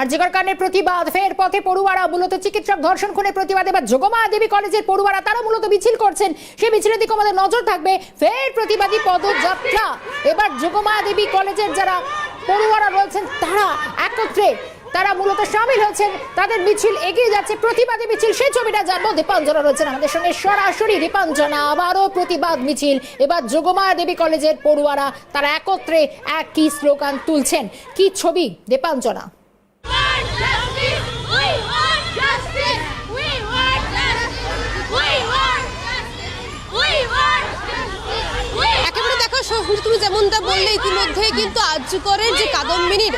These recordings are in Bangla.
আরজিকর কাণ্ডের প্রতিবাদ ফের পথে পড়ুয়ারা। মূলত চিকিৎসক ধর্ষণ খুনের প্রতিবাদে এবার যোগমায়া দেবী কলেজের পড়ুয়ারা তারা মূলত মিছিল করছেন। সেই মিছিলের দিকে আমাদের নজর থাকবে। ফের প্রতিবাদী পদযাত্রা। এবার যোগমায়া দেবী কলেজের যারা পড়ুয়ারা রয়েছেন তারা একত্রে তারা মূলত সামিল হয়েছেন। তাদের মিছিল এগিয়ে যাচ্ছে, প্রতিবাদী মিছিল। সেই ছবিটা জানবো, দীপাঞ্জনা রয়েছেন আমাদের সঙ্গে সরাসরি। দীপাঞ্জনা, আবারও প্রতিবাদ মিছিল। এবার যোগমায়া দেবী কলেজের পড়ুয়ারা তারা একত্রে একই স্লোগান তুলছেন। কি ছবি দীপাঞ্জনা? একেবারে দেখো, তুমি যেমনটা বললে ইতিমধ্যে কিন্তু আরজিকরের যে কাদম্বিনীর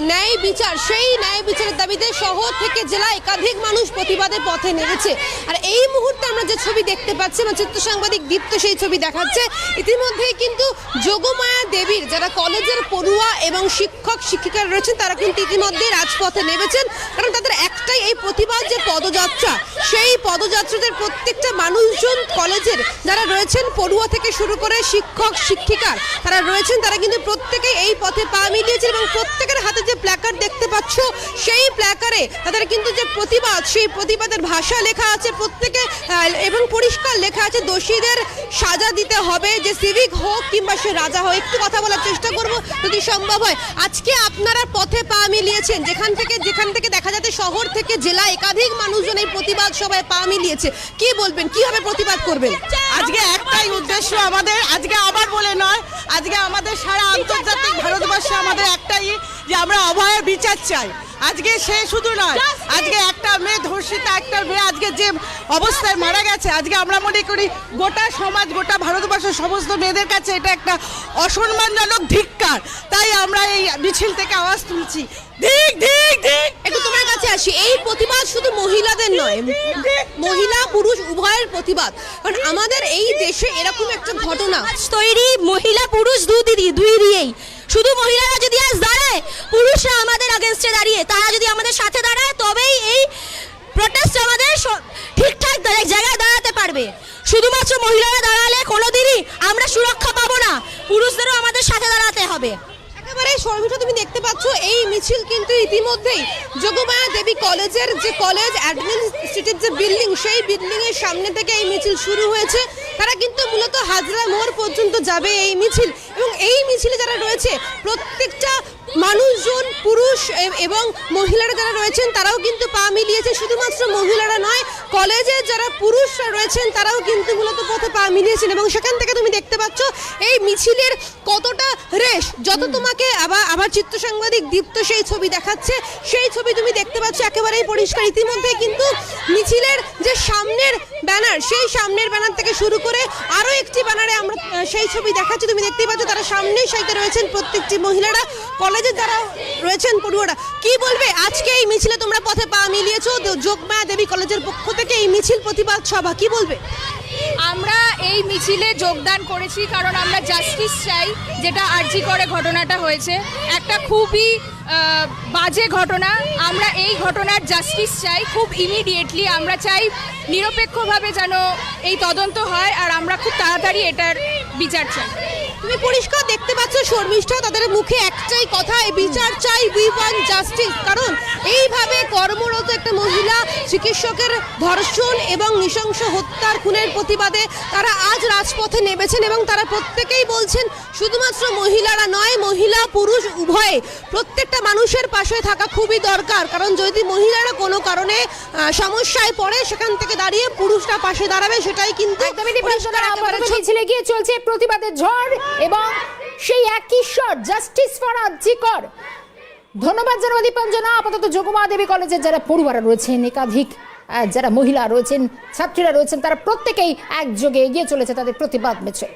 ন্যায় বিচার, সেই ন্যায় বিচারের দাবিতে শহর থেকে জেলা একাধিক মানুষ প্রতিবাদে পথে নেমেছে। আর এই মুহূর্তে আমরা যে ছবি দেখতে পাচ্ছি, আমার চিত্র সাংবাদিক দীপ্ত সেই ছবি দেখাচ্ছে। ইতিমধ্যেই কিন্তু যোগমায়া দেবীর যারা কলেজের পড়ুয়া এবং শিক্ষক শিক্ষিকারা রয়েছেন তারা কিন্তু ইতিমধ্যেই রাজপথে নেমেছেন। কারণ তাদের একটাই এই প্রতিবাদ, যে পদযাত্রা, সেই পদযাত্রাদের প্রত্যেকটা মানুষজন কলেজের যারা রয়েছেন পড়ুয়া থেকে শুরু করে শিক্ষক শিক্ষিকা তারা রয়েছেন, তারা কিন্তু প্রত্যেকেই এই পথে পা মিলিয়েছেন এবং প্রত্যেকের হাতে যে প্ল্যাকার্ড দেখতে পাচ্ছ, সেই প্ল্যাকার্ডে তাদের কিন্তু যে প্রতিবাদ, সেই প্রতিবাদের ভাষা লেখা আছে প্রত্যেকে, এবং পরিষ্কার লেখা আছে দোষীদের সাজা দিতে হবে, যে সিভিক হোক কিংবা সে রাজা হোক। একটু কথা বলার চেষ্টা করব যদি সম্ভব হয়। আজকে আপনারা পথে পা মিলিয়েছেন, যেখান থেকে দেখা যাচ্ছে শহর থেকে জেলা একাধিক মানুষজন এই প্রতিবাদ সভায় পা মিলিয়েছে। কি বলবেন, কিভাবে প্রতিবাদ করবেন? আজকে একটাই উদ্দেশ্য আমাদের, আজকে আবার বলে নয়, আজকে আমাদের সারা আন্তর্জাতিক ভারতবর্ষে আমাদের একটাই, যে আমরা অভয়ের বিচার চাই। আজকে সে শুধু নয়, আজকে একটা মেয়ে ধর্ষিতা, একটা মেয়ে আজকে যে অবস্থায় মারা গেছে, আজকে আমরা মনে করি গোটা সমাজ, গোটা ভারতবর্ষের সমস্ত মেয়েদের কাছে এটা একটা অসম্মানজনক ধিক্কার। তাই আমরা এই মিছিল থেকে আওয়াজ তুলছি, ধিক ধিক ধিক। একটু তোমার কাছে আসি, এই প্রতিবাদ শুধু মহিলাদের নয়, মহিলা পুরুষ উভয়ের প্রতিবাদ। কারণ আমাদের এই দেশে এরকম একটা ঘটনা তৈরি, মহিলা পুরুষ দুই দিয়েই, শুধু মহিলারা যদি আজ দাঁড়ায়, পুরুষরা আমাদের আগেনস্টে দাঁড়িয়ে, তারা যদি আমাদের সাথে দাঁড়ায়, তবেই এই প্রোটেস্ট আমাদের ঠিকঠাক জায়গায় দাঁড়াতে পারবে। শুধুমাত্র মহিলারা দাঁড়ালে কোনোদিনই আমরা সুরক্ষা পাবো না, পুরুষদেরও আমাদের সাথে দাঁড়াতে হবে। একেবারে শর্মিষ্ঠা, তুমি দেখতে পাচ্ছ এই মিছিল কিন্তু ইতিমধ্যেই যোগমায়া দেবী কলেজের যে কলেজ অ্যাডমিনিস্ট্রেটিভ যে বিল্ডিং, সেই বিল্ডিং এর সামনে থেকে এই মিছিল শুরু হয়েছে। তারা কিন্তু মূলত হাজরা মোড় পর্যন্ত যাবে এই মিছিল, এবং এই মিছিলে যারা রয়েছে প্রত্যেকটা মানুষজন, পুরুষ এবং মহিলারা যারা রয়েছেন তারাও কিন্তু পা মিলিয়েছে। শুধুমাত্র মহিলারা নয়, কলেজের যারা পুরুষরা রয়েছেন তারাও কিন্তু মূলত পথে পা মিলিয়েছেন। এবং সেখান থেকে তুমি দেখতে পাচ্ছ এই মিছিলের কতটা রেশ। যত তোমাকে আবার চিত্র সাংবাদিক দীপ্ত সেই ছবি দেখাচ্ছে, সেই ছবি তুমি দেখতে পাচ্ছ একেবারেই পরিষ্কার। ইতিমধ্যে কিন্তু মিছিলের যে সামনের ব্যানার, সেই সামনের ব্যানার থেকে শুরু করে আরও একটি ব্যানারে আমরা সেই ছবি দেখাচ্ছি, তুমি দেখতেই পাচ্ছ তারা সামনেই সাইতে রয়েছেন প্রত্যেকটি মহিলারা, কলেজে যারা রয়েছেন পড়ুয়ারা। কি বলবে আজকে এই মিছিলে তোমরা পথে পা মিলিয়েছো যোগমায়া দেবী কলেজের পক্ষ থেকে এই মিছিল প্রতিবাদ সভা, কি বলবে? আমরা এই মিছিলে যোগদান করেছি কারণ আমরা জাস্টিস চাই। যেটা আরজিকরে ঘটনাটা হয়েছে, একটা খুবই বাজে ঘটনা। আমরা এই ঘটনার জাস্টিস চাই খুব ইমিডিয়েটলি। আমরা চাই নিরপেক্ষভাবে যেন এই তদন্ত হয়, আর আমরা খুব তাড়াতাড়ি এটার বিচার চাই। তুমি পরিষ্কার দেখতে পাচ্ছ শর্মিষ্ঠা, তাদের মুখে একটাই কথা, বিচার চাই, উই ওয়ান্ট জাস্টিস। কারণ এইভাবে কর্মরত একটা মহিলা চিকিৎসকের ধর্ষণ এবং নৃশংস হত্যার খুনের প্রতিবাদে তারা আজ রাজপথে নেমেছেন, এবং তারা প্রত্যেকেই বলছেন শুধুমাত্র মহিলারা নয়, মহিলা পুরুষ উভয়ে প্রত্যেকটা মানুষের পাশে থাকা খুবই দরকার। কারণ যদি মহিলারা কোনো কারণে সমস্যায় পড়ে, সেখান থেকে দাঁড়িয়ে পুরুষরা পাশে দাঁড়াবে, সেটাই কিন্তু মিছিলে গিয়ে চলছে প্রতিবাদের ঝড় এবং সেই একই স্বর, জাস্টিস ফর আরজিকর। ধন্যবাদ জানাবো দীপাঞ্জনা। আপাতত যোগমায়া দেবী কলেজের যারা পড়ুয়ারা রয়েছেন, একাধিক যারা মহিলা রয়েছেন, ছাত্রীরা রয়েছেন, তারা প্রত্যেকেই একযোগে এগিয়ে চলেছে তাদের প্রতিবাদ মিছিল।